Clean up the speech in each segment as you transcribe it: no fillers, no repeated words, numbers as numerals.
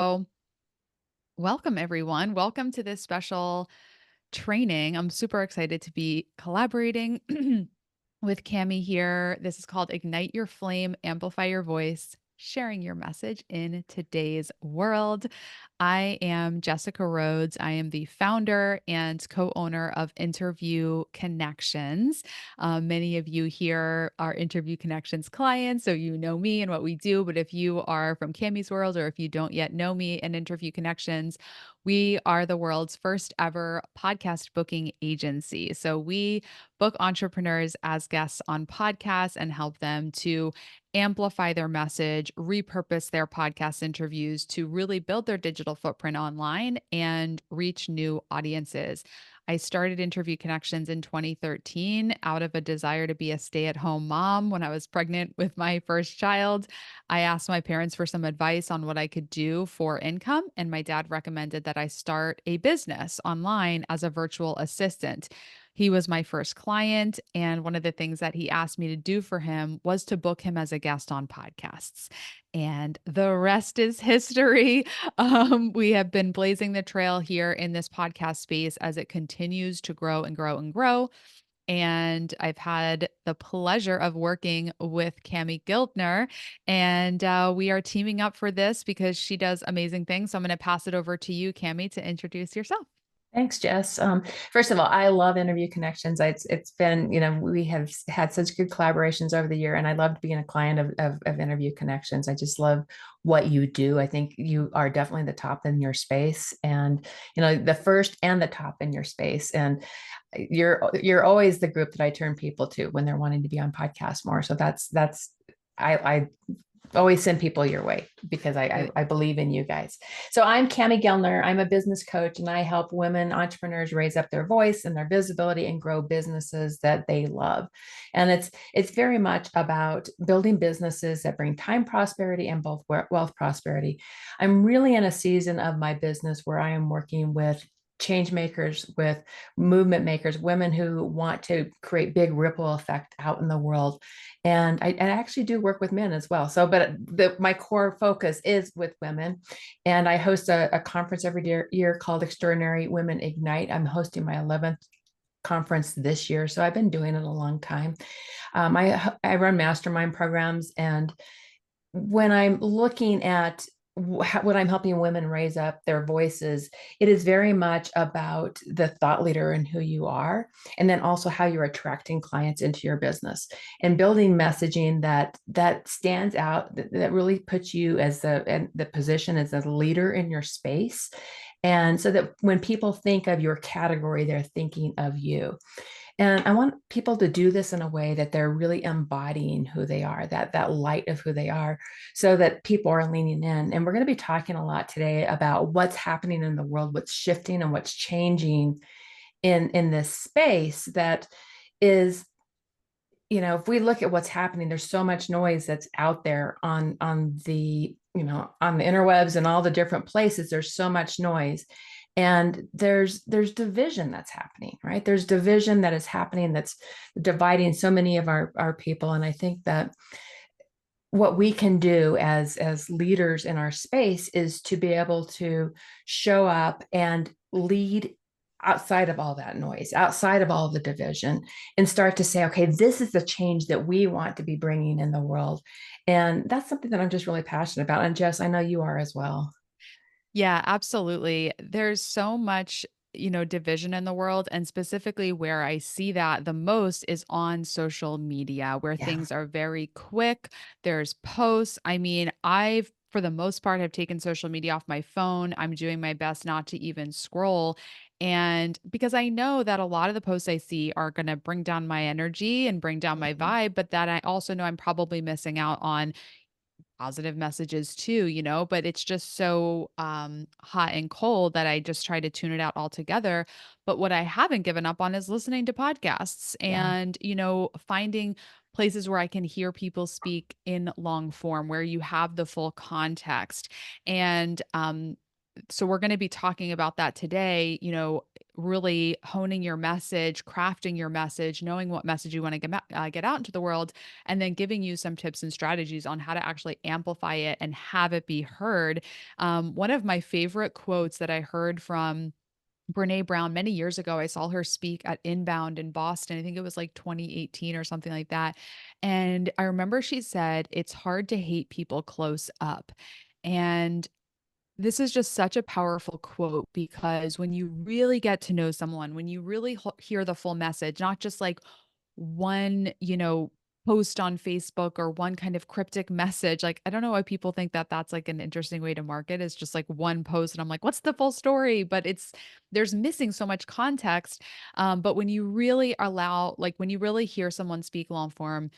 So, welcome everyone. Welcome to this special training. I'm super excited to be collaborating with Cami here. This is called Ignite Your Flame, Amplify Your Voice, sharing your message in today's world. I am Jessica Rhodes. I am the founder and co owner of Interview Connections. Many of you here are Interview Connections clients, so you know me and what we do. But if you are from Cami's world, or if you don't yet know me and Interview Connections, we are the world's first ever podcast booking agency. So we book entrepreneurs as guests on podcasts and help them to amplify their message, repurpose their podcast interviews to really build their digital footprint online and reach new audiences. I started Interview Connections in 2013 out of a desire to be a stay at home mom when I was pregnant with my first child. I asked my parents for some advice on what I could do for income, and my dad recommended that I start a business online as a virtual assistant. He was my first client, and one of the things that he asked me to do for him was to book him as a guest on podcasts. And the rest is history. We have been blazing the trail here in this podcast space as it continues to grow and grow and grow. And I've had the pleasure of working with Cami Gildner, and we are teaming up for this because she does amazing things. So I'm going to pass it over to you, Cami, to introduce yourself. Thanks, Jess. First of all, I love Interview Connections. It's been, we have had such good collaborations over the year, and I loved being a client of Interview Connections. I just love what you do. I think you are definitely the top in your space, and the first and the top in your space. And you're always the group that I turn people to when they're wanting to be on podcasts more. So that's I always send people your way because Great. I believe in you guys. So I'm Cami Gellner. I'm a business coach and I help women entrepreneurs raise up their voice and their visibility and grow businesses that they love. And it's very much about building businesses that bring time prosperity and both wealth prosperity. I'm really in a season of my business where I am working with change makers, with movement makers, women who want to create big ripple effect out in the world. And I actually do work with men as well. So, but my core focus is with women. And I host a conference every year called Extraordinary Women Ignite. I'm hosting my 11th conference this year. So I've been doing it a long time. I run mastermind programs, and when I'm looking at what I'm helping women raise up their voices, it is very much about the thought leader and who you are, and then also how you're attracting clients into your business and building messaging that stands out, that really puts you as the position as a leader in your space. And so that when people think of your category, they're thinking of you. And I want people to do this in a way that they're really embodying who they are, that light of who they are, so that people are leaning in. And we're going to be talking a lot today about what's happening in the world, what's shifting and what's changing in this space that is, if we look at what's happening, there's so much noise that's out there on the, on the interwebs and all the different places. There's so much noise. And there's division that's happening, right? There's division that is happening that's dividing so many of our people. And I think that what we can do as leaders in our space is to be able to show up and lead outside of all that noise, outside of all the division, and start to say, okay, this is the change that we want to be bringing in the world. And that's something that I'm just really passionate about. And Jess, I know you are as well. Yeah, absolutely. There's so much, division in the world. And specifically, where I see that the most is on social media, where Yeah. things are very quick. There's posts. I mean, for the most part, have taken social media off my phone. I'm doing my best not to even scroll. And because I know that a lot of the posts I see are going to bring down my energy and bring down my Mhm. vibe, but that I also know I'm probably missing out on positive messages too, but it's just so hot and cold that I just try to tune it out altogether. But what I haven't given up on is listening to podcasts Yeah. and, finding places where I can hear people speak in long form, where you have the full context. And so we're going to be talking about that today. really honing your message, crafting your message, knowing what message you want to get out into the world, and then giving you some tips and strategies on how to actually amplify it and have it be heard. One of my favorite quotes that I heard from Brene Brown many years ago. I saw her speak at Inbound in Boston. I think it was like 2018 or something like that. And I remember she said, "It's hard to hate people close up." And this is just such a powerful quote because when you really get to know someone, when you really hear the full message, not just like one, post on Facebook or one kind of cryptic message. Like, I don't know why people think that that's like an interesting way to market is just like one post. And I'm like, what's the full story? But there's missing so much context. But when you really when you really hear someone speak long form,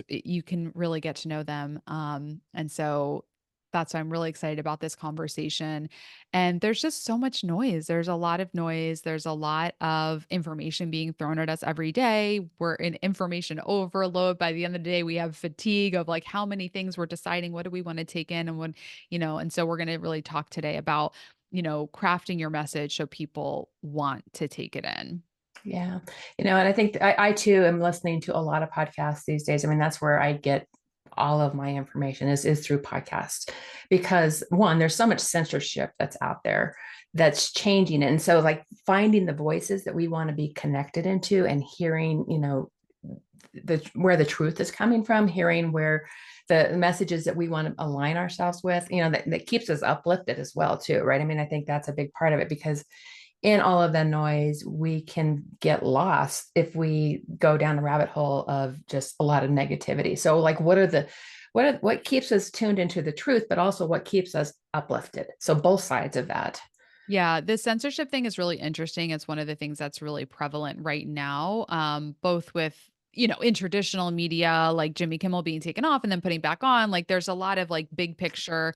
you can really get to know them. And so that's why I'm really excited about this conversation. And there's just so much noise. There's a lot of noise. There's a lot of information being thrown at us every day. We're in information overload. By the end of the day, we have fatigue of like how many things we're deciding, what do we want to take in and and so we're going to really talk today about, crafting your message so people want to take it in. Yeah. And I think I too am listening to a lot of podcasts these days. I mean, that's where I get all of my information is through podcasts because one, there's so much censorship that's out there that's changing it. And so like finding the voices that we want to be connected into and hearing, where the truth is coming from, hearing where the messages that we want to align ourselves with, that keeps us uplifted as well, too, right? I mean, I think that's a big part of it because in all of the noise, we can get lost if we go down the rabbit hole of just a lot of negativity. So, like, what keeps us tuned into the truth, but also what keeps us uplifted? So, both sides of that. Yeah, the censorship thing is really interesting. It's one of the things that's really prevalent right now, both with, in traditional media, like Jimmy Kimmel being taken off and then putting back on. Like there's a lot of like big picture,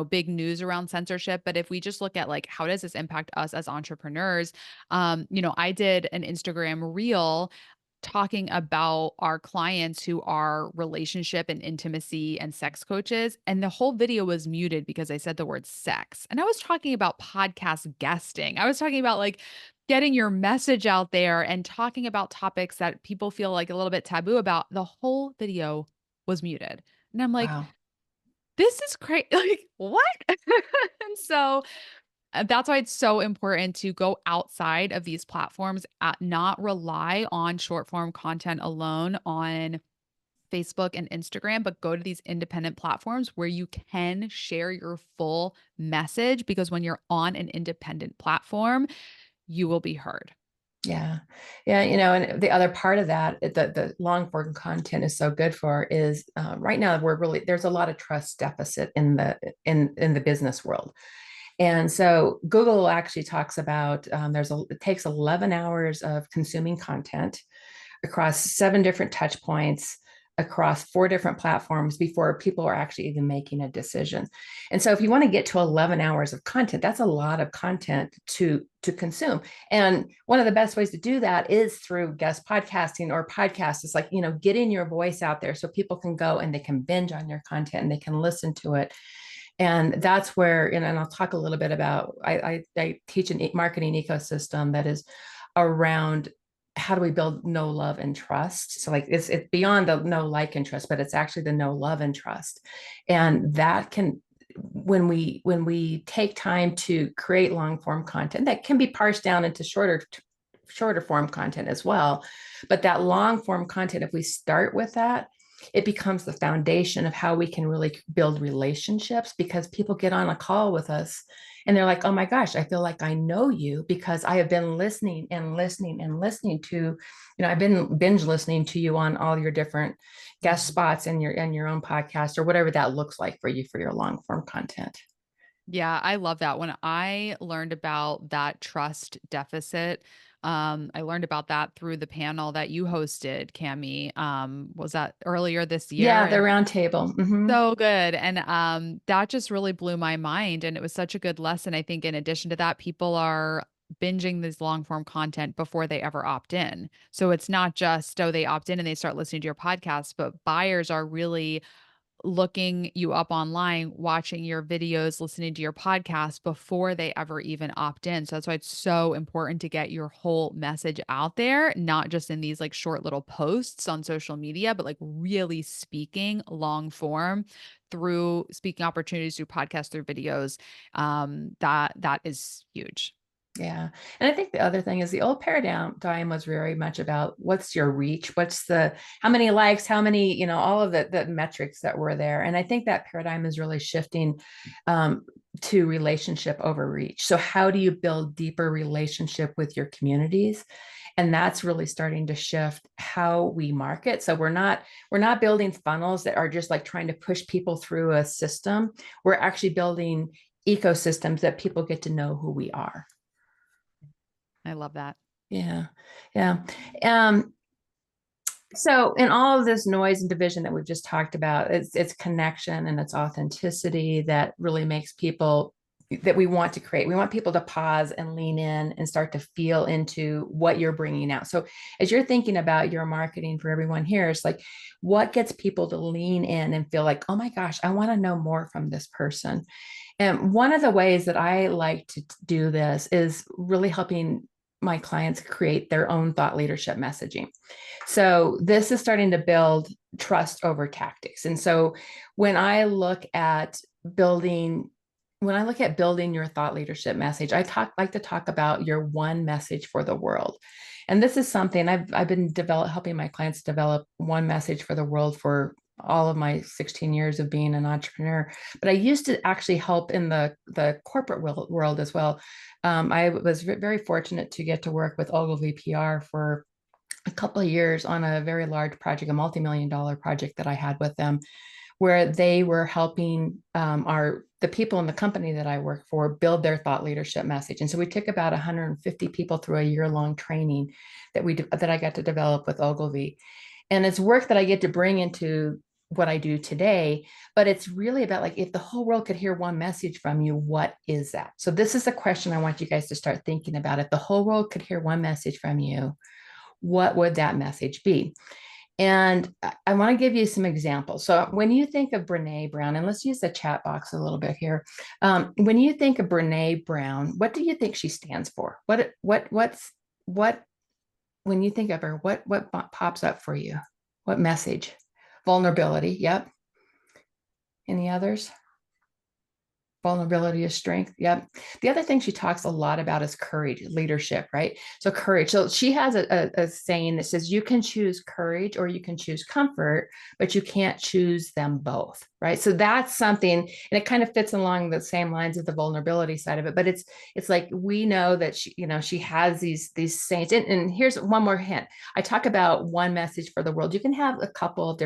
big news around censorship. But if we just look at like, how does this impact us as entrepreneurs? I did an Instagram reel talking about our clients who are relationship and intimacy and sex coaches. And the whole video was muted because I said the word sex. And I was talking about podcast guesting. I was talking about like getting your message out there and talking about topics that people feel like a little bit taboo about. The whole video was muted. And I'm like, Wow. this is crazy. Like, what? And so that's why it's so important to go outside of these platforms, not rely on short form content alone on Facebook and Instagram, but go to these independent platforms where you can share your full message because when you're on an independent platform, you will be heard. Yeah. Yeah. And the other part of that, the long form content is so good for is right now there's a lot of trust deficit in the business world. And so Google actually talks about it takes 11 hours of consuming content across 7 different touch points across 4 different platforms before people are actually even making a decision. And so if you want to get to 11 hours of content, that's a lot of content to consume. And one of the best ways to do that is through guest podcasting or podcasts. It's like, getting your voice out there so people can go and they can binge on your content and they can listen to it. And that's where, and I'll talk a little bit about, I teach an marketing ecosystem that is around how do we build know, love, and trust. So like it's beyond the know, like, and trust, but it's actually the know, love, and trust. And that can, when we take time to create long form content that can be parsed down into shorter form content as well. But that long form content, if we start with that, it becomes the foundation of how we can really build relationships because people get on a call with us and they're like, oh my gosh, I feel like I know you because I have been listening and listening and listening to, I've been binge listening to you on all your different guest spots and your own podcast or whatever that looks like for you for your long form content. Yeah, I love that. When I learned about that trust deficit, I learned about that through the panel that you hosted, Cami. Was that earlier this year? Yeah, the And round table. so good. And that just really blew my mind. And it was such a good lesson. I think in addition to that, people are binging this long form content before they ever opt in. So it's not just, oh, they opt in and they start listening to your podcast, but buyers are really looking you up online, watching your videos, listening to your podcast before they ever even opt in. So that's why it's so important to get your whole message out there, not just in these like short little posts on social media, but like really speaking long form through speaking opportunities, through podcasts, through videos. That is huge. Yeah. And I think the other thing is the old paradigm was very much about what's your reach, how many likes, how many, all of the metrics that were there. And I think that paradigm is really shifting um, to relationship over reach. So how do you build deeper relationship with your communities? And that's really starting to shift how we market. So we're not building funnels that are just like trying to push people through a system. We're actually building ecosystems that people get to know who we are. I love that. Yeah. Yeah. Um, so in all of this noise and division that we've just talked about, it's connection and it's authenticity that really makes people that we want to create. We want people to pause and lean in and start to feel into what you're bringing out. So as you're thinking about your marketing for everyone here, it's like, what gets people to lean in and feel like, oh my gosh, I want to know more from this person. And one of the ways that I like to do this is really helping my clients create their own thought leadership messaging. So this is starting to build trust over tactics. And so when I look at building building your thought leadership message, like to talk about your one message for the world. And this is something I've been helping my clients develop one message for the world for all of my 16 years of being an entrepreneur. But I used to actually help in the corporate world as well. I was very fortunate to get to work with Ogilvy PR for a couple of years on a very large project, a multi-million dollar project that I had with them, where they were helping the people in the company that I work for build their thought leadership message. And so we took about 150 people through a year-long training that I got to develop with Ogilvy. And it's work that I get to bring into what I do today, but it's really about like, if the whole world could hear one message from you, what is that? So this is the question I want you guys to start thinking about. If the whole world could hear one message from you, what would that message be? And I want to give you some examples. So when you think of Brene Brown, and let's use the chat box a little bit here. When you think of Brene Brown, what do you think she stands for? What when you think of her, what pops up for you? What message? Vulnerability. Yep. Any others? Vulnerability is strength. Yep. The other thing she talks a lot about is courage, leadership, right? So courage. So she has a saying that says you can choose courage or you can choose comfort, but you can't choose them both, right? So that's something, and it kind of fits along the same lines of the vulnerability side of it. But it's like we know that she has these sayings. And here's one more hint. I talk about one message for the world. You can have a couple of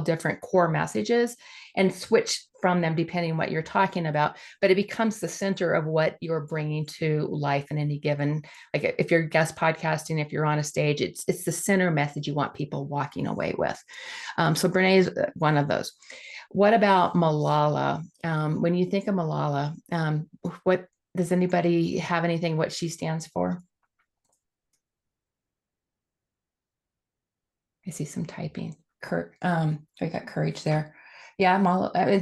different core messages and switch from them depending on what you're talking about, but it becomes the center of what you're bringing to life in any given, like if you're guest podcasting, if you're on a stage, it's the center message you want people walking away with. So Brene is one of those. What about Malala? When you think of Malala, what does anybody have anything what she stands for? I see some typing. I got courage there. Yeah,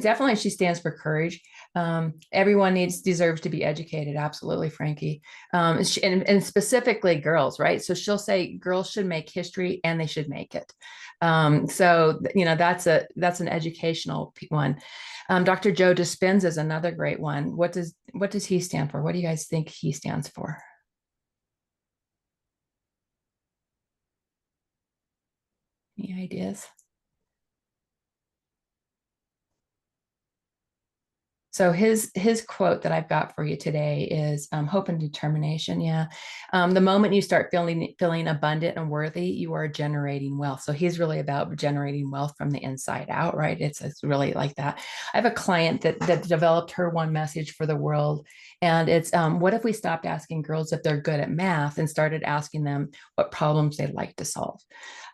definitely she stands for courage. Everyone deserves to be educated. Absolutely, Frankie. And specifically girls, right? So she'll say girls should make history and they should make it. So that's an educational one. Dr. Joe Dispenza is another great one. What does he stand for? What do you guys think he stands for? Any ideas? So his quote that I've got for you today is hope and determination. Yeah, the moment you start feeling abundant and worthy, you are generating wealth. So he's really about generating wealth from the inside out, right? It's really like that. I have a client that developed her one message for the world, and it's what if we stopped asking girls if they're good at math and started asking them what problems they'd like to solve?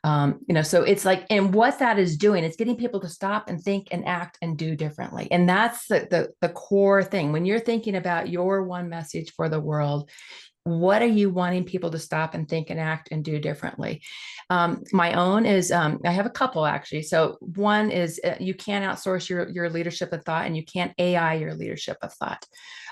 So it's like, and what that is doing, it's getting people to stop and think and act and do differently. And that's the core thing. When you're thinking about your one message for the world, what are you wanting people to stop and think and act and do differently? My own is I have a couple actually. So one is you can't outsource your leadership of thought, and you can't AI your leadership of thought.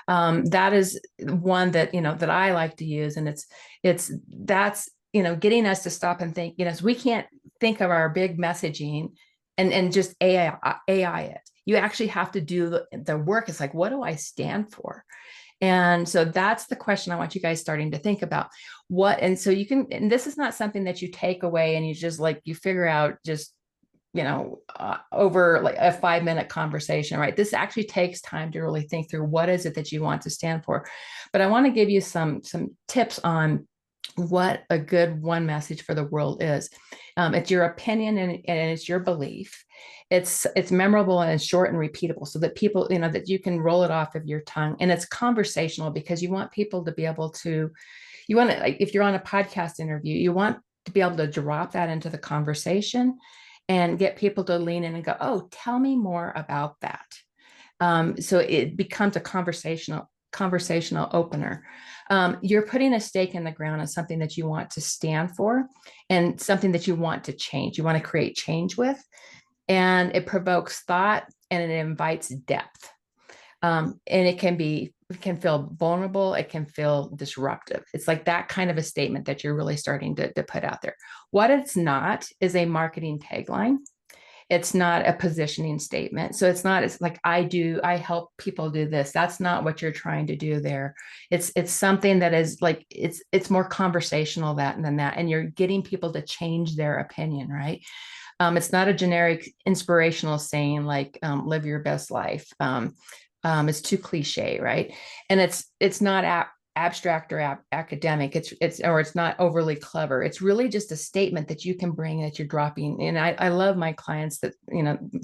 That is one that that I like to use, and it's that's getting us to stop and think. So we can't think of our big messaging and just AI it. You actually have to do the work. It's like, what do I stand for? And so that's the question I want you guys starting to think about. And so you can, and this is not something that you take away and you just like, you figure out just, over like a 5-minute conversation, right? This actually takes time to really think through what is it that you want to stand for. But I want to give you some tips on what a good one message for the world is. It's your opinion, and it's your belief. It's memorable and it's short and repeatable, so that people, that you can roll it off of your tongue. And it's conversational, because you want people to be able to, like, if you're on a podcast interview, you want to be able to drop that into the conversation and get people to lean in and go, oh, tell me more about that. So it becomes a conversational opener. You're putting a stake in the ground on something that you want to stand for, and something that you want to change. You want to create change with, and it provokes thought, and it invites depth. And it can feel vulnerable. It can feel disruptive. It's like that kind of a statement that you're really starting to put out there. What it's not is a marketing tagline. It's not a positioning statement. So it's like, I help people do this. That's not what you're trying to do there. It's something that is like, it's more conversational than that. And you're getting people to change their opinion, right? It's not a generic inspirational saying like, live your best life. It's too cliche, right? And it's not abstract or academic. It's not overly clever. It's really just a statement that you can bring, that you're dropping. And I love my clients that,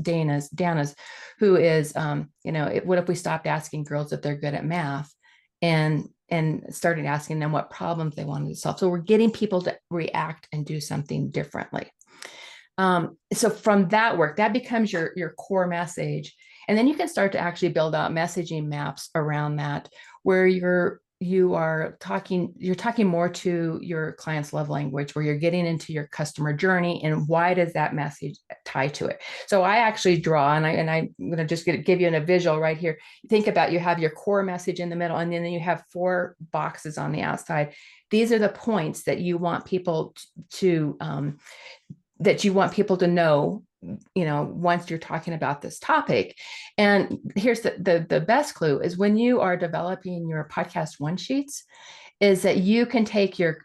Dana's, who is, what if we stopped asking girls if they're good at math, and started asking them what problems they wanted to solve. So we're getting people to react and do something differently. So from that work, that becomes your core message. And then you can start to actually build out messaging maps around that, where you're talking more to your client's love language, where you're getting into your customer journey, and why does that message tie to it. So I actually draw, and I'm going to just give you a visual right here. Think about, you have your core message in the middle, and then you have 4 boxes on the outside. These are the points that you want people to know, once you're talking about this topic. And here's the best clue is, when you are developing your podcast one sheets, is that you can take your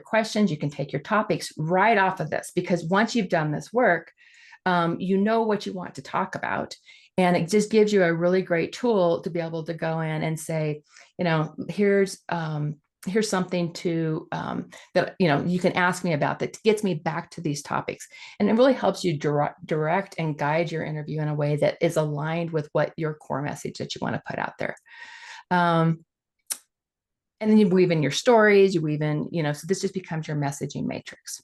questions, you can take your topics right off of this, because once you've done this work, you know what you want to talk about. And it just gives you a really great tool to be able to go in and say, here's something to that you can ask me about, that gets me back to these topics. And it really helps you direct and guide your interview in a way that is aligned with what your core message that you want to put out there. And then you weave in your stories, you weave in, so this just becomes your messaging matrix.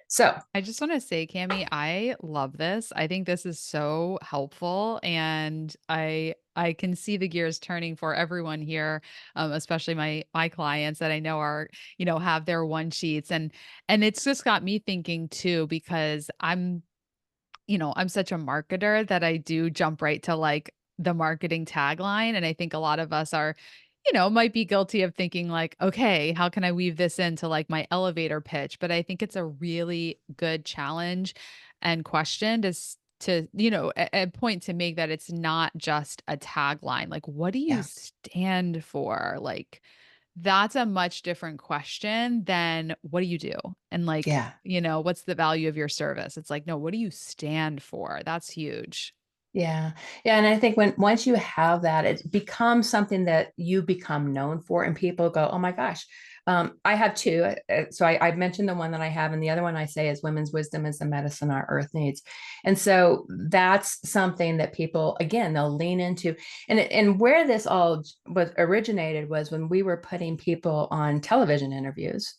So I just want to say, Cami, I love this. I think this is so helpful, and I can see the gears turning for everyone here, especially my clients that I know are have their one sheets, and it's just got me thinking too, because I'm such a marketer that I do jump right to like the marketing tagline. And I think a lot of us are, might be guilty of thinking like, okay, how can I weave this into like my elevator pitch? But I think it's a really good challenge and question a point to make, that it's not just a tagline. Like, what do you yeah, stand for? Like, that's a much different question than what do you do? And like, yeah. what's the value of your service? It's like, no, what do you stand for? That's huge. Yeah. Yeah. And I think once you have that, it becomes something that you become known for, and people go, oh my gosh. I have 2. So I mentioned the one that I have, and the other one I say is, women's wisdom is the medicine our earth needs. And so that's something that people, again, they'll lean into. And where this all was originated was when we were putting people on television interviews.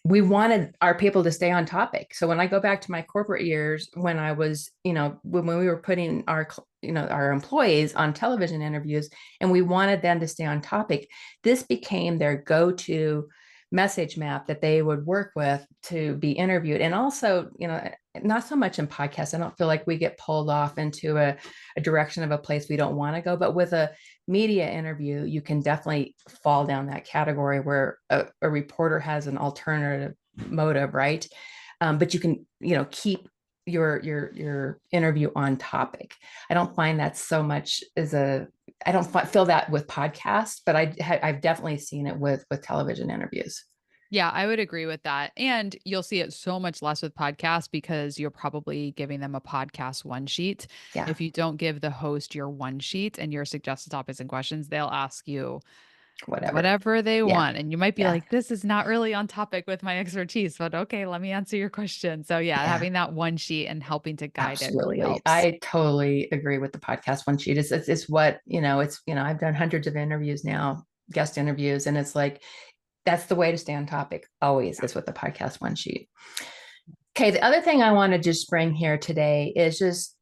we wanted our people to stay on topic. So when I go back to my corporate years, when I was, when we were putting our employees on television interviews and we wanted them to stay on topic, this became their go-to message map that they would work with to be interviewed. And also, not so much in podcasts. I don't feel like we get pulled off into a direction of a place we don't want to go, but with a media interview, you can definitely fall down that category where a reporter has an alternative motive, right? But you can, keep your interview on topic. I don't find that so much as I don't feel that with podcasts, but I've definitely seen it with television interviews. Yeah, I would agree with that. And you'll see it so much less with podcasts because you're probably giving them a podcast one sheet. Yeah, If you don't give the host your one sheet and your suggested topics and questions, they'll ask you whatever. whatever they Yeah, want. And you might be yeah, like, this is not really on topic with my expertise, but okay, let me answer your question. So, yeah, yeah. having that one sheet and helping to guide it really Absolutely. helps. I totally agree with the podcast one sheet. It's what, I've done hundreds of interviews now, guest interviews, and it's like, that's the way to stay on topic always is with the podcast one sheet. Okay. The other thing I want to just bring here today is just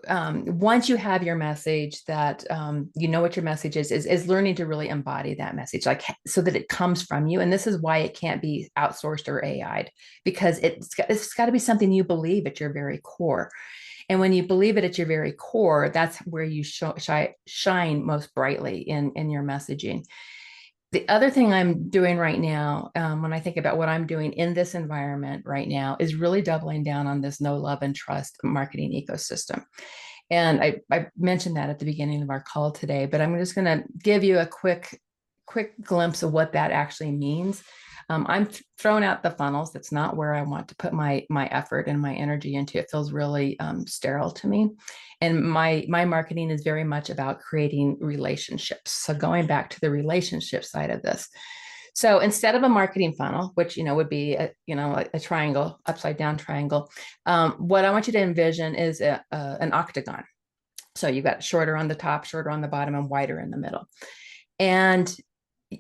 once you have your message that you know what your message is learning to really embody that message, like so that it comes from you. And this is why it can't be outsourced or AI'd, because it's got to be something you believe at your very core. And when you believe it at your very core, that's where you shine most brightly in your messaging. The other thing I'm doing right now, when I think about what I'm doing in this environment right now, is really doubling down on this know, love, and trust marketing ecosystem. And I mentioned that at the beginning of our call today, but I'm just going to give you a quick glimpse of what that actually means. I'm throwing out the funnels. That's not where I want to put my effort and my energy into. It feels really sterile to me. And my marketing is very much about creating relationships. So going back to the relationship side of this. So instead of a marketing funnel, which would be a triangle, upside down triangle, what I want you to envision is an octagon. So you've got shorter on the top, shorter on the bottom, and wider in the middle. And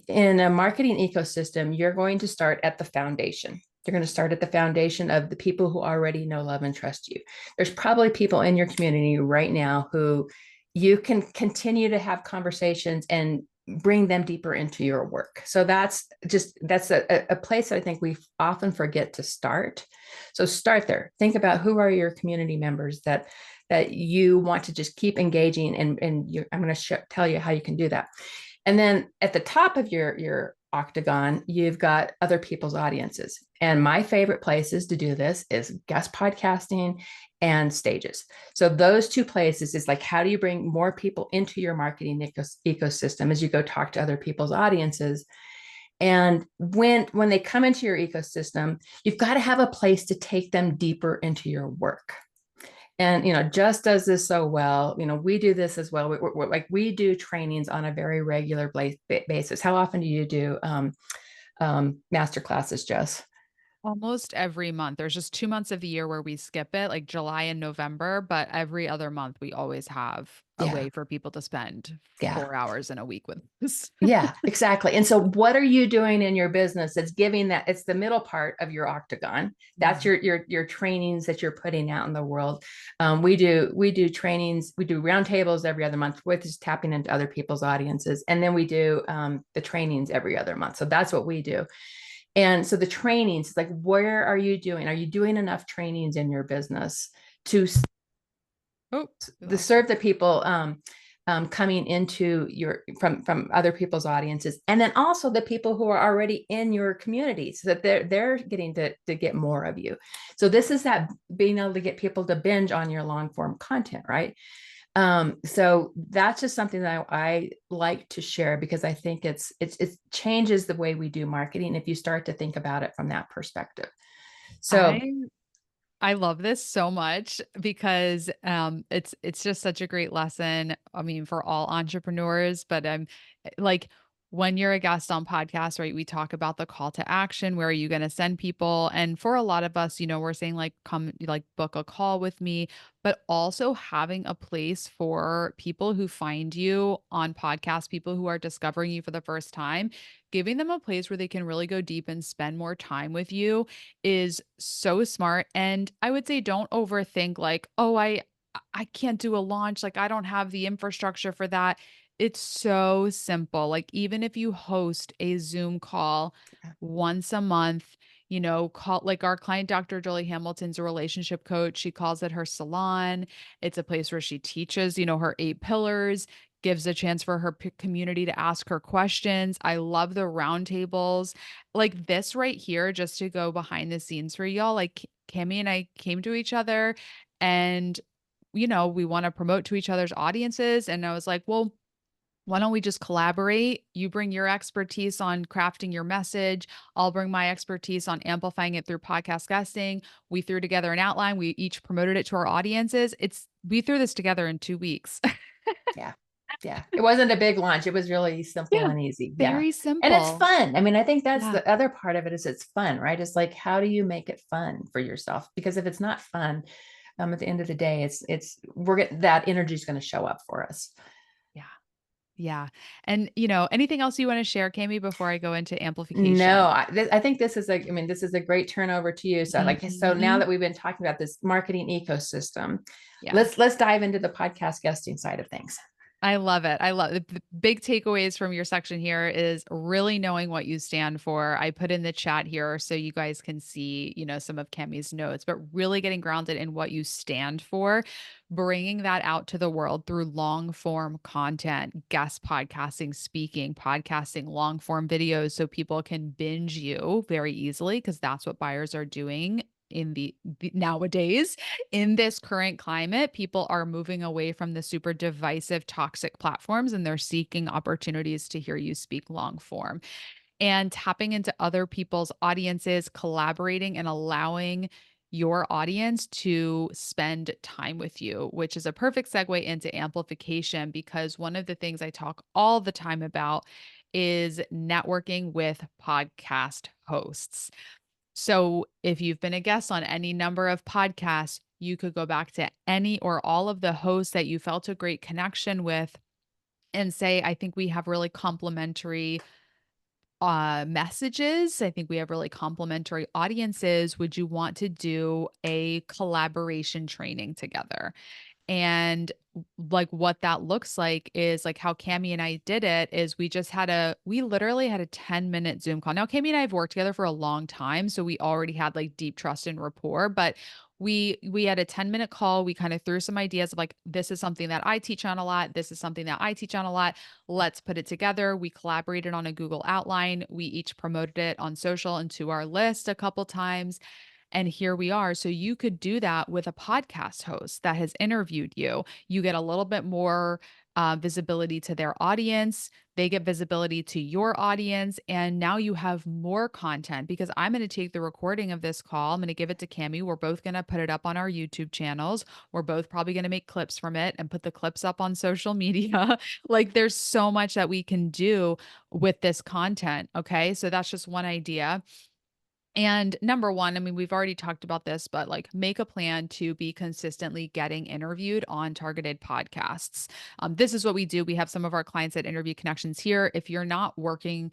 in a marketing ecosystem, you're going to start at the foundation. You're going to start at the foundation of the people who already know, love, and trust you. There's probably people in your community right now who you can continue to have conversations and bring them deeper into your work. So that's a place I think we often forget to start. So start there. Think about who are your community members that you want to just keep engaging, and I'm going to tell you how you can do that. And then at the top of your octagon, you've got other people's audiences. And my favorite places to do this is guest podcasting and stages. So those two places is like, how do you bring more people into your marketing ecosystem as you go talk to other people's audiences? And when they come into your ecosystem, you've got to have a place to take them deeper into your work. And just does this so well. We do this as well. We do trainings on a very regular basis. How often do you do master classes, Jess? Almost every month. There's just 2 months of the year where we skip it, like July and November, but every other month we always have a Yeah, way for people to spend yeah. 4 hours in a week with us. Yeah, exactly. And so what are you doing in your business that's giving that? It's the middle part of your octagon. That's Mhm. your trainings that you're putting out in the world. We do trainings, we do roundtables every other month with just tapping into other people's audiences. And then we do the trainings every other month. So that's what we do. And so the trainings, like, where are you doing? Are you doing enough trainings in your business to Oh, we the lost you. serve the people coming into your from other people's audiences, and then also the people who are already in your community, so that they're getting to get more of you. So this is that being able to get people to binge on your long form content, right? So that's just something that I like to share because I think it changes the way we do marketing if you start to think about it from that perspective. So I I love this so much because it's just such a great lesson. I mean, for all entrepreneurs, but like when you're a guest on podcasts, right, we talk about the call to action. Where are you going to send people? And for a lot of us, we're saying like, come, like, book a call with me, but also having a place for people who find you on podcasts, people who are discovering you for the first time, giving them a place where they can really go deep and spend more time with you is so smart. And I would say don't overthink like, oh, I can't do a launch. Like, I don't have the infrastructure for that. It's so simple. Like, even if you host a Zoom call once a month, call like our client, Dr. Jolie Hamilton's a relationship coach. She calls it her salon. It's a place where she teaches, her 8 pillars, gives a chance for her community to ask her questions. I love the roundtables like this right here, just to go behind the scenes for y'all. Like, Cami and I came to each other and, we want to promote to each other's audiences. And I was like, well, why don't we just collaborate? You bring your expertise on crafting your message. I'll bring my expertise on amplifying it through podcast guesting. We threw together an outline. We each promoted it to our audiences. We threw this together in 2 weeks. Yeah. Yeah. It wasn't a big launch. It was really simple Yeah, and easy. Yeah. very And it's simple. fun. I mean, I think that's Yeah. the other part of it is it's fun, right? It's like, how do you make it fun for yourself? Because if it's not fun, at the end of the day, we're getting that energy is going to show up for us. Yeah. Yeah. And, anything else you want to share, Cami, before I go into No, amplification? I think this is a great turnover to you. So now Mhm. that we've been talking about this marketing ecosystem, Yeah. let's dive into the podcast guesting side of things. I love it. I love it. The big takeaways from your section here is really knowing what you stand for. I put in the chat here so you guys can see, some of Kemi's notes, but really getting grounded in what you stand for, bringing that out to the world through long form content, guest podcasting, speaking, podcasting, long form videos so people can binge you very easily because that's what buyers are doing in the nowadays in this current climate. People are moving away from the super divisive, toxic platforms and they're seeking opportunities to hear you speak long form and tapping into other people's audiences, collaborating and allowing your audience to spend time with you, which is a perfect segue into amplification because one of the things I talk all the time about is networking with podcast hosts. So, if you've been a guest on any number of podcasts, you could go back to any or all of the hosts that you felt a great connection with and say, I think we have really complementary messages. I think we have really complementary audiences. Would you want to do a collaboration training together? And like what that looks like is like how Cami and I did it is we literally had a 10-minute Zoom call. Now, Cami and I have worked together for a long time, so we already had like deep trust and rapport, but we had a 10-minute call. We kind of threw some ideas of like, this is something that I teach on a lot. This is something that I teach on a lot. Let's put it together. We collaborated on a Google outline. We each promoted it on social and to our list a couple times. And here we are. So you could do that with a podcast host that has interviewed you. You get a little bit more visibility to their audience. They get visibility to your audience. And now you have more content because I'm going to take the recording of this call. I'm going to give it to Cami. We're both going to put it up on our YouTube channels. We're both probably going to make clips from it and put the clips up on social media. Like there's so much that we can do with this content. Okay. So that's just one idea. And number one, I mean, we've already talked about this, but like make a plan to be consistently getting interviewed on targeted podcasts. This is what we do. We have some of our clients at Interview Connections here. If you're not working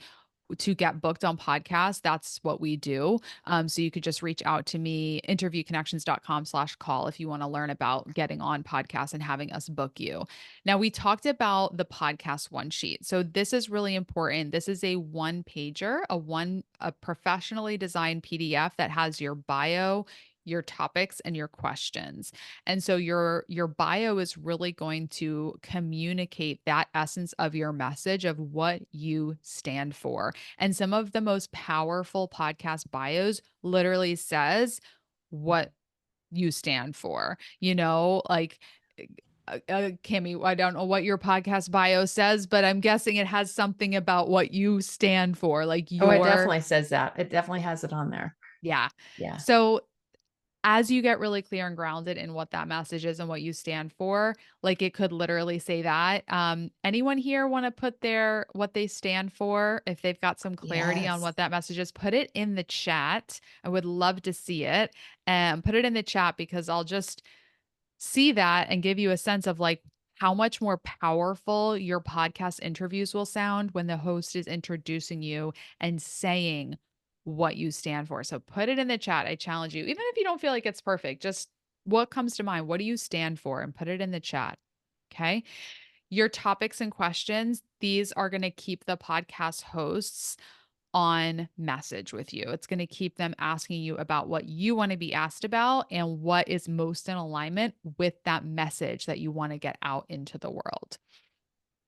to get booked on podcasts, that's what we do. So you could just reach out to me, interviewconnections.com/call if you want to learn about getting on podcasts and having us book you. Now, we talked about the podcast one sheet. So this is really important. This is a one pager, a professionally designed PDF that has your bio, your topics and your questions. And so your bio is really going to communicate that essence of your message of what you stand for. And some of the most powerful podcast bios literally says what you stand for. Like Kimmy, I don't know what your podcast bio says, but I'm guessing it has something about what you stand for, like Oh, it your definitely says that. It definitely has it on there. yeah. Yeah. So as you get really clear and grounded in what that message is and what you stand for, like it could literally say that. Anyone here want to put their what they stand for? If they've got some clarity on Yes. what that message is, put it in the chat. I would love to see it. And put it in the chat because I'll just see that and give you a sense of like how much more powerful your podcast interviews will sound when the host is introducing you and saying what you stand for. So put it in the chat. I challenge you, even if you don't feel like it's perfect, just what comes to mind? What do you stand for? And put it in the chat. Okay. Your topics and questions, these are going to keep the podcast hosts on message with you. It's going to keep them asking you about what you want to be asked about and what is most in alignment with that message that you want to get out into the world.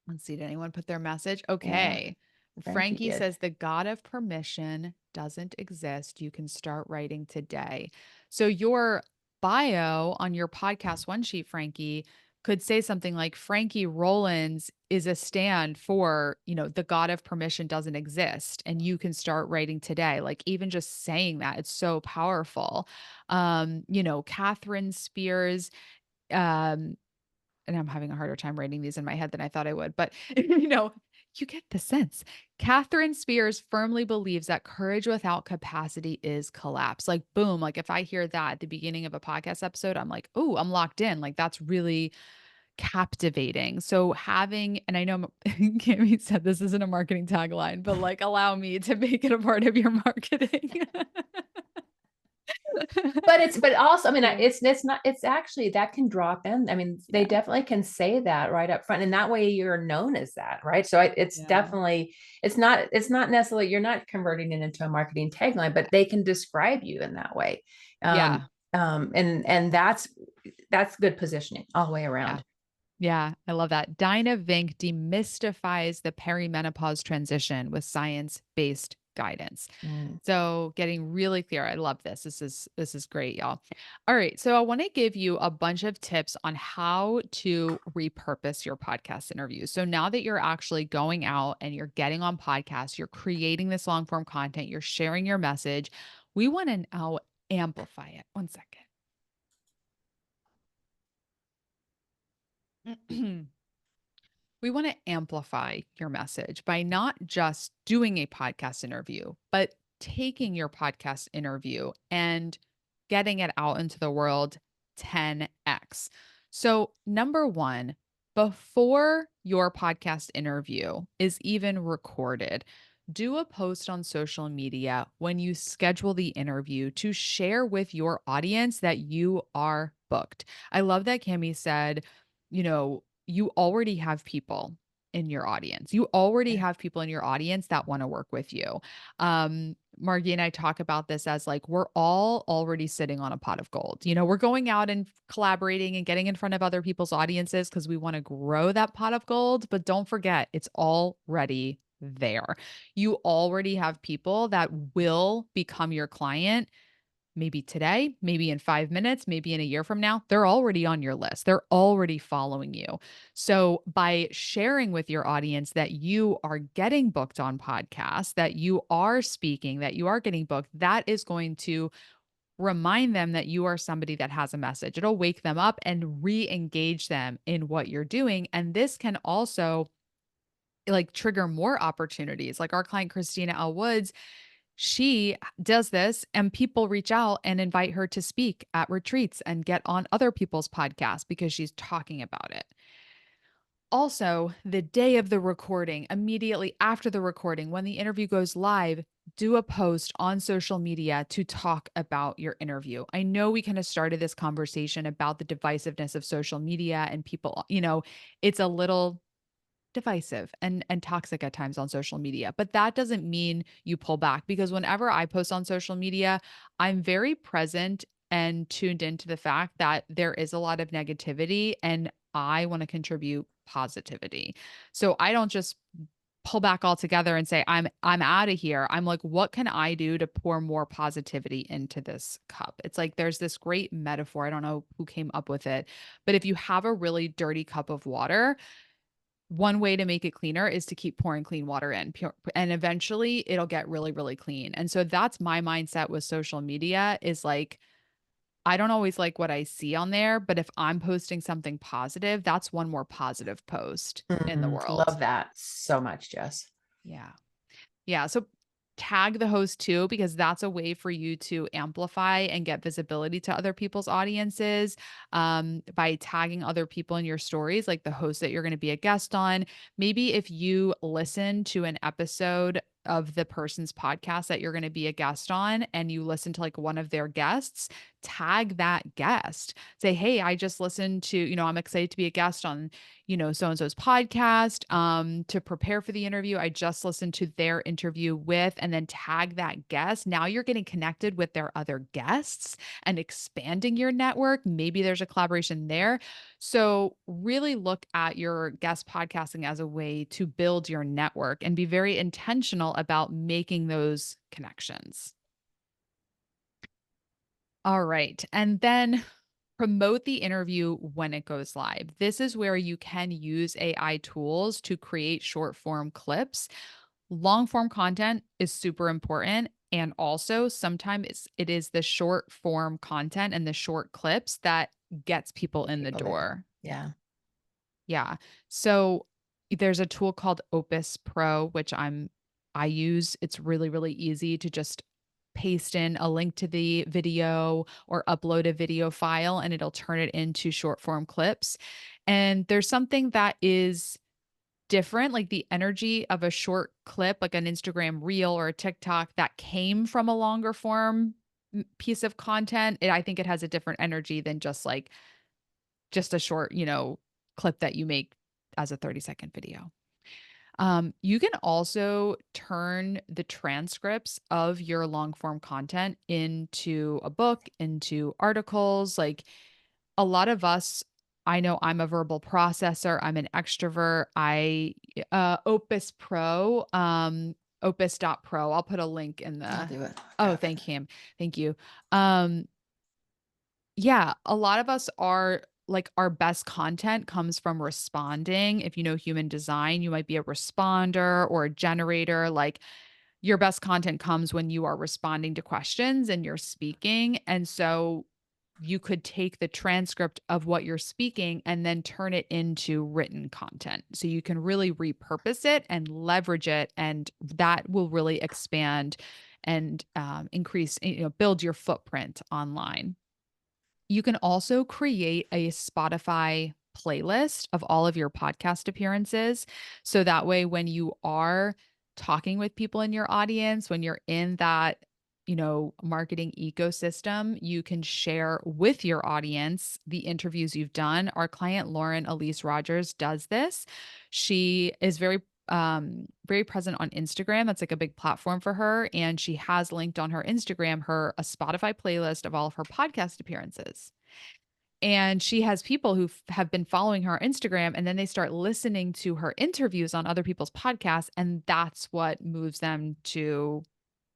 Let's see. Did anyone put their message? Yeah. Okay. Frankie Frankie did. says the God of permission doesn't exist. You can start writing today. So your bio on your podcast one sheet, Frankie, could say something like Frankie Rollins is a stand for, the God of permission doesn't exist and you can start writing today. Like even just saying that, it's so powerful. Catherine Spears, um, and I'm having a harder time writing these in my head than I thought I would, but you get the sense. Catherine Spears firmly believes that courage without capacity is collapse. Like, boom, like if I hear that at the beginning of a podcast episode, I'm like, oh, I'm locked in. Like, that's really captivating. So, and I know Kimmy said this isn't a marketing tagline, but like, allow me to make it a part of your marketing. But also, I mean, Yeah. it's not, it's actually that can drop in. I mean, they Yeah. definitely can say that right up front, and that way you're known as that, right? So it's Yeah. definitely, it's not necessarily, you're not converting it into a marketing tagline, but they can describe you in that way. Um, Yeah. and that's good positioning all the way Yeah. around. Yeah, I love that. Dinah Vink demystifies the perimenopause transition with science-based guidance. Mm. So, getting really clear. I love this. This is great, y'all. All right, so I want to give you a bunch of tips on how to repurpose your podcast interviews. So now that you're actually going out and you're getting on podcasts, you're creating this long-form content, you're sharing your message, we want to now amplify it. One second. We want to amplify your message by not just doing a podcast interview, but taking your podcast interview and getting it out into the world 10x. So, number one, before your podcast interview is even recorded, do a post on social media when you schedule the interview to share with your audience that you are booked. I love that Kimmy said, you already have people in your audience. You already Yeah. have people in your audience that want to work with you. Margie and I talk about this as like we're all already sitting on a pot of gold. We're going out and collaborating and getting in front of other people's audiences because we want to grow that pot of gold. But don't forget, it's already there. You already have people that will become your client maybe today, maybe in 5 minutes, maybe in a year from now, they're already on your list. They're already following you. So, by sharing with your audience that you are getting booked on podcasts, that you are speaking, that you are getting booked, that is going to remind them that you are somebody that has a message. It'll wake them up and re engage them in what you're doing. And this can also like trigger more opportunities. Like our client, Christina L. Woods, she does this and people reach out and invite her to speak at retreats and get on other people's podcasts because she's talking about it. Also, the day of the recording, immediately after the recording, when the interview goes live, do a post on social media to talk about your interview. I know we kind of started this conversation about the divisiveness of social media and people, it's a little divisive and toxic at times on social media. But that doesn't mean you pull back because whenever I post on social media, I'm very present and tuned into the fact that there is a lot of negativity and I want to contribute positivity. So I don't just pull back altogether and say I'm out of here. I'm like what can I do to pour more positivity into this cup? It's like there's this great metaphor. I don't know who came up with it, but if you have a really dirty cup of water, one way to make it cleaner is to keep pouring clean water in, and eventually it'll get really, really clean. And so that's my mindset with social media is like, I don't always like what I see on there, but if I'm posting something positive, that's one more positive post in the Love world. that so much, Jess. Yeah. Yeah, so tag the host too, because that's a way for you to amplify and get visibility to other people's audiences, by tagging other people in your stories, like the host that you're going to be a guest on. Maybe if you listen to an episode of the person's podcast that you're going to be a guest on and you listen to like one of their guests, tag that guest. Say, hey, I just listened to, I'm excited to be a guest on so and so's podcast. To prepare for the interview, I just listened to their interview with, and then tag that guest. Now you're getting connected with their other guests and expanding your network. Maybe there's a collaboration there. So, really look at your guest podcasting as a way to build your network and be very intentional about making those connections. All right. And then promote the interview when it goes live. This is where you can use AI tools to create short form clips. Long form content is super important. And also, sometimes it is the short form content and the short clips that gets people in the People there. door. Yeah. Yeah. So there's a tool called Opus Pro, which I use. It's really, really easy to just paste in a link to the video or upload a video file and it'll turn it into short form clips. And there's something that is different, like the energy of a short clip, like an Instagram reel or a TikTok that came from a longer form piece of content. I think it has a different energy than just a short, clip that you make as a 30-second video. You can also turn the transcripts of your long form content into a book, into articles. Like a lot of us, I know I'm a verbal processor, I'm an extrovert. Opus Pro, Opus.pro. I'll put a link in I'll the. do it. Oh, Copy. thank you. Thank you. Um, yeah, a lot of us are like our best content comes from responding. If you know human design, you might be a responder or a generator. Like your best content comes when you are responding to questions and you're speaking. And so you could take the transcript of what you're speaking and then turn it into written content. So you can really repurpose it and leverage it. And that will really expand and increase, build your footprint online. You can also create a Spotify playlist of all of your podcast appearances. So that way, when you are talking with people in your audience, when you're in that, marketing ecosystem, you can share with your audience the interviews you've done. Our client, Lauren Elise Rogers, does this. She is very present on Instagram. That's like a big platform for her. And she has linked on her Instagram a Spotify playlist of all of her podcast appearances. And she has people who have been following her on Instagram and then they start listening to her interviews on other people's podcasts. And that's what moves them to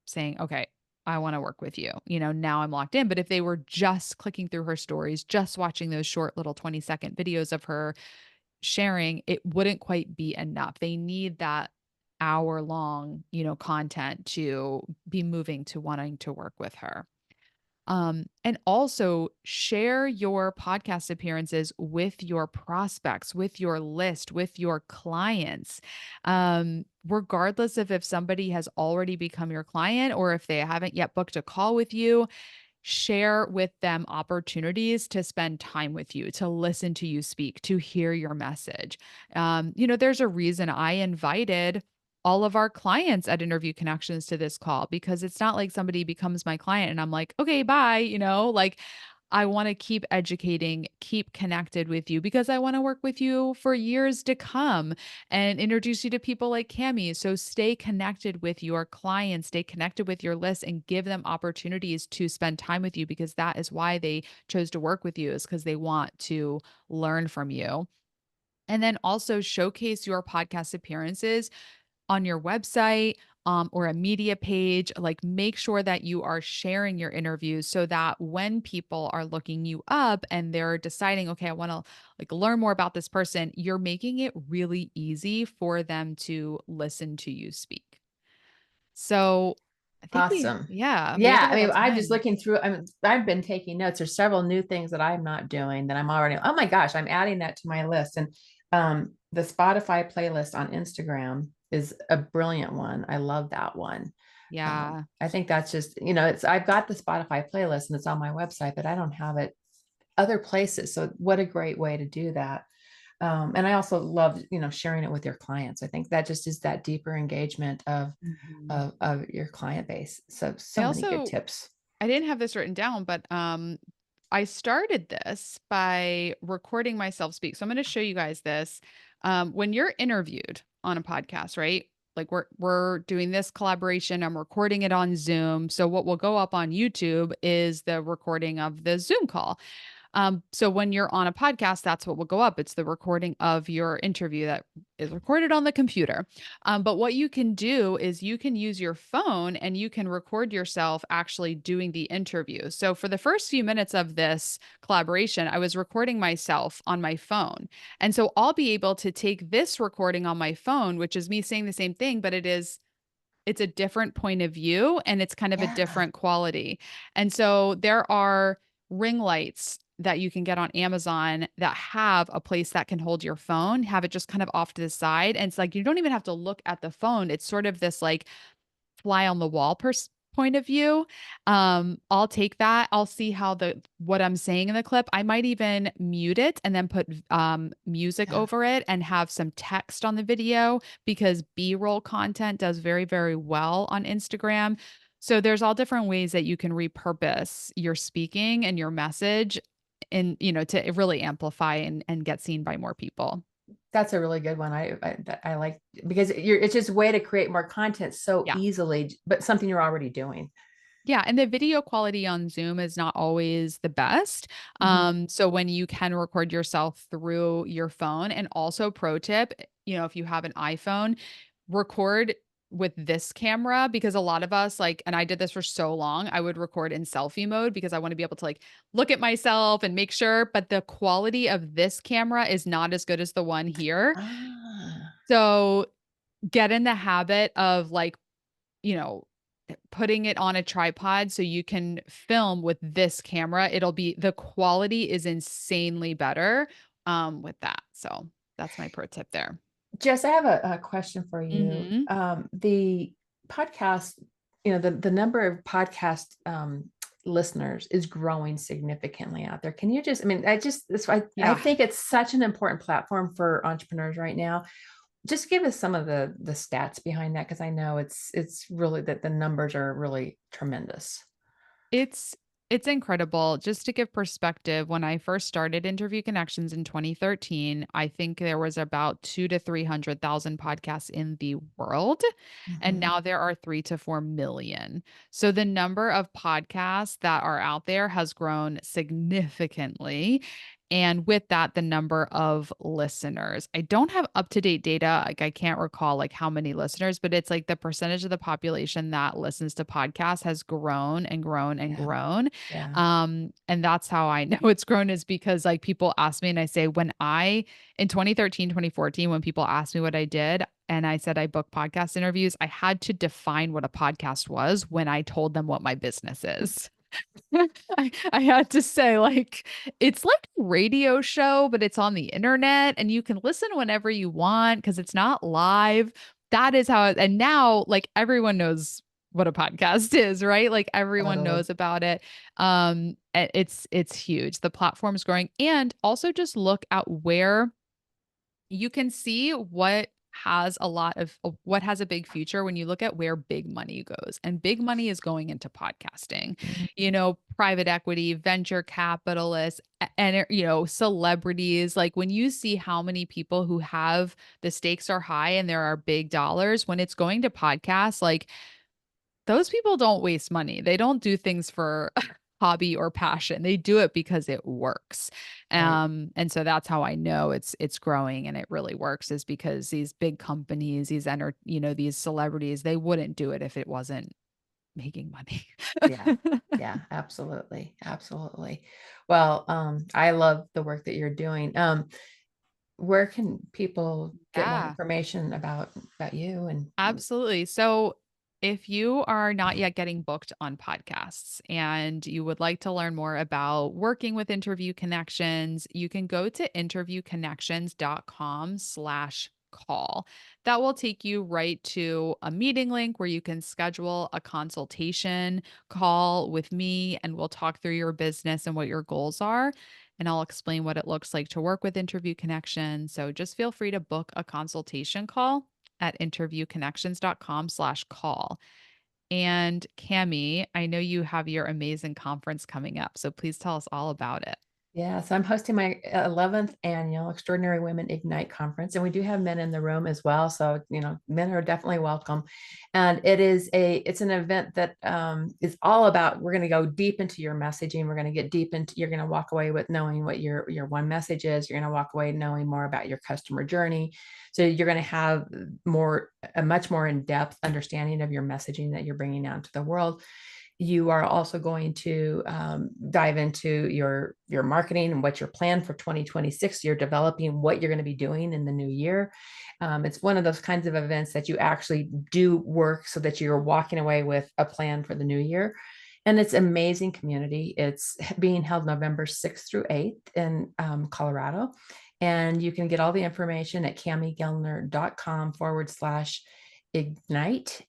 saying, okay, I want to work with you. Now I'm locked in. But if they were just clicking through her stories, just watching those short little 20-second videos of her sharing, it wouldn't quite be enough. They need that hour long, content to be moving to wanting to work with her. And also share your podcast appearances with your prospects, with your list, with your clients. Regardless of if somebody has already become your client or if they haven't yet booked a call with you, share with them opportunities to spend time with you, to listen to you speak, to hear your message. There's a reason I invited all of our clients at Interview Connections to this call because it's not like somebody becomes my client and I'm like, okay, bye. Like I want to keep educating, keep connected with you because I want to work with you for years to come and introduce you to people like Cami. So stay connected with your clients, stay connected with your list and give them opportunities to spend time with you because that is why they chose to work with you is because they want to learn from you. And then also showcase your podcast appearances on your website or a media page. Like make sure that you are sharing your interviews so that when people are looking you up and they're deciding, okay, I want to like learn more about this person, you're making it really easy for them to listen to you speak. So I think Awesome. we have a Yeah. I lot mean, of I'm just time. looking through. I've been taking notes. There's several new things that I'm not doing that I'm already, oh my gosh, I'm adding that to my list. And the Spotify playlist on Instagram is a brilliant one. I love that one. Yeah. I think that's just, I've got the Spotify playlist and it's on my website, but I don't have it other places. So what a great way to do that. And I also love, sharing it with your clients. I think that just is that deeper engagement of Mhm. of your client base. So I so many good also tips. I didn't have this written down, but I started this by recording myself speak. So I'm going to show you guys this. When you're interviewed on a podcast, right? Like we're doing this collaboration. I'm recording it on Zoom. So what will go up on YouTube is the recording of the Zoom call. So when you're on a podcast, that's what will go up. It's the recording of your interview that is recorded on the computer. But what you can do is you can use your phone and you can record yourself actually doing the interview. So for the first few minutes of this collaboration, I was recording myself on my phone. And so I'll be able to take this recording on my phone, which is me saying the same thing, but it's a different point of view and it's kind of a Yeah, different quality. And so there are ring lights that you can get on Amazon that have a place that can hold your phone, have it just kind of off to the side. And it's like you don't even have to look at the phone. It's sort of this like fly on the wall point of view. I'll take that. I'll see how the what I'm saying in the clip. I might even mute it and then put music yeah. over it and have some text on the video because B-roll content does very, very well on Instagram. So there's all different ways that you can repurpose your speaking and your message and to really amplify and get seen by more people. That's a really good one. I like because it's just a way to create more content so Yeah. easily, but something you're already doing. Yeah, and the video quality on Zoom is not always the best. Mhm. So when you can record yourself through your phone, and also pro tip, if you have an iPhone, record with this camera because a lot of us like, and I did this for so long, I would record in selfie mode because I want to be able to like look at myself and make sure, but the quality of this camera is not as good as the one here. Ah, So get in the habit of like you know, putting it on a tripod so you can film with this camera. It'll be the quality is insanely better with that. So that's my pro tip there. Jess, I have a question for you. Mhm. The podcast, the number of podcast listeners is growing significantly out there. Can you just, I mean, I Yeah. think it's such an important platform for entrepreneurs right now. Just give us some of the stats behind that because I know it's really that the numbers are really tremendous. It's it's incredible. Just to give perspective, when I first started Interview Connections in 2013, I think there was about 2 to 300,000 podcasts in the world, and Mhm. now there are 3 to 4 million. So the number of podcasts that are out there has grown significantly, and with that the number of listeners. I don't have up-to-date data, like I can't recall like how many listeners, but it's like the percentage of the population that listens to podcasts has grown and grown and Yeah, grown. yeah. And that's how I know it's grown is because like people ask me and I say when I in 2013, 2014, when people asked me what I did and I said I book podcast interviews, I had to define what a podcast was when I told them what my business is. I had to say, like, it's like a radio show, but it's on the internet and you can listen whenever you want because it's not live. That is how and now, like, everyone knows what a podcast is, right? Like, everyone Totally. knows about it. It's huge. The platform's growing. And also just look at where you can see what has a big future when you look at where big money goes. And big money is going into podcasting. Mhm. Private equity, venture capitalists, and celebrities. Like when you see how many people who have the stakes are high and there are big dollars when it's going to podcasts, like those people don't waste money. They don't do things for hobby or passion. They do it because it works. Right. And so that's how I know it's growing and it really works is because these big companies, these celebrities, they wouldn't do it if it wasn't making money. Yeah. Yeah, absolutely. Absolutely. Well, I love the work that you're doing. Where can people get more Yeah. information about you and Absolutely. So If you are not yet getting booked on podcasts and you would like to learn more about working with interview connections, you can go to interviewconnections.com/call. That will take you right to a meeting link where you can schedule a consultation call with me and we'll talk through your business and what your goals are. And I'll explain what it looks like to work with interview connections. So just feel free to book a consultation call at interviewconnections.com/call. And Cami, I know you have your amazing conference coming up, so please tell us all about it. Yeah, so I'm hosting my 11th annual Extraordinary Women Ignite conference, and we do have men in the room as well. So, men are definitely welcome. And it's an event that is all about, we're going to go deep into your messaging. We're going to get deep into, you're going to walk away with knowing what your one message is. You're going to walk away knowing more about your customer journey. So you're going to have a much more in-depth understanding of your messaging that you're bringing out to the world. You are also going to dive into your marketing and what your plan for 2026. You're developing what you're going to be doing in the new year. It's one of those kinds of events that you actually do work so that you're walking away with a plan for the new year. And it's amazing community. It's being held November 6th through 8th in Colorado. And you can get all the information at camigellner.com/ignite.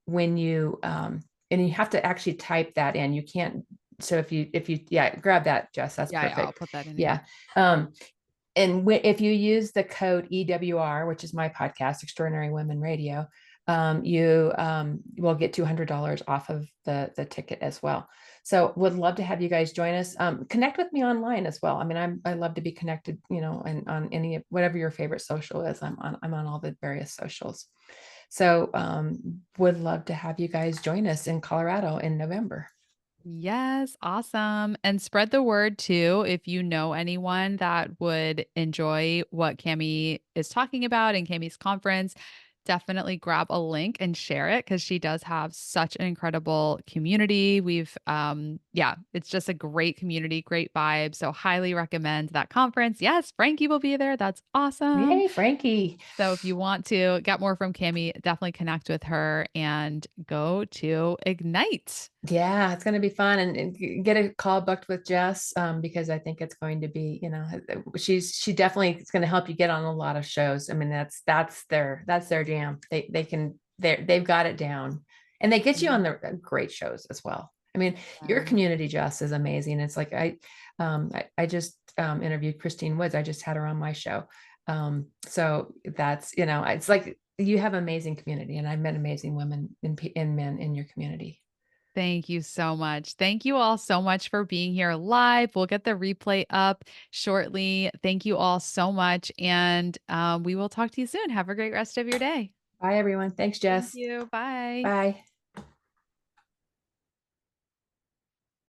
When you and you have to actually type that in. You can't. So yeah, grab that, Jess. That's Yeah, I'll perfect. put that in Yeah. here. And if you use the code EWR, which is my podcast, Extraordinary Women Radio, you will get $200 off of the ticket as well. So would love to have you guys join us. Connect with me online as well. I mean, I love to be connected, and on any whatever your favorite social is. I'm on all the various socials. So would love to have you guys join us in Colorado in November. Yes, awesome. And spread the word too if you know anyone that would enjoy what Cami is talking about in Cami's conference. Definitely grab a link and share it because she does have such an incredible community. Yeah, it's just a great community, great vibe. So highly recommend that conference. Yes, Frankie will be there. That's awesome. Yay, Frankie. So if you want to get more from Cami, definitely connect with her and go to Ignite. Yeah, it's going to be fun, and get a call booked with Jess, because I think it's going to be, she definitely is going to help you get on a lot of shows. I mean, that's their jam. They've got it down, and they get you on the great shows as well. I mean, your Yeah. community, Jess, is amazing. It's like I just interviewed Christine Woods. I just had her on my show. So it's like you have amazing community, and I've met amazing women and men in your community. Thank you so much. Thank you all so much for being here live. We'll get the replay up shortly. Thank you all so much. And we will talk to you soon. Have a great rest of your day. Bye, everyone. Thanks, Thank Jess. you. Bye. Bye.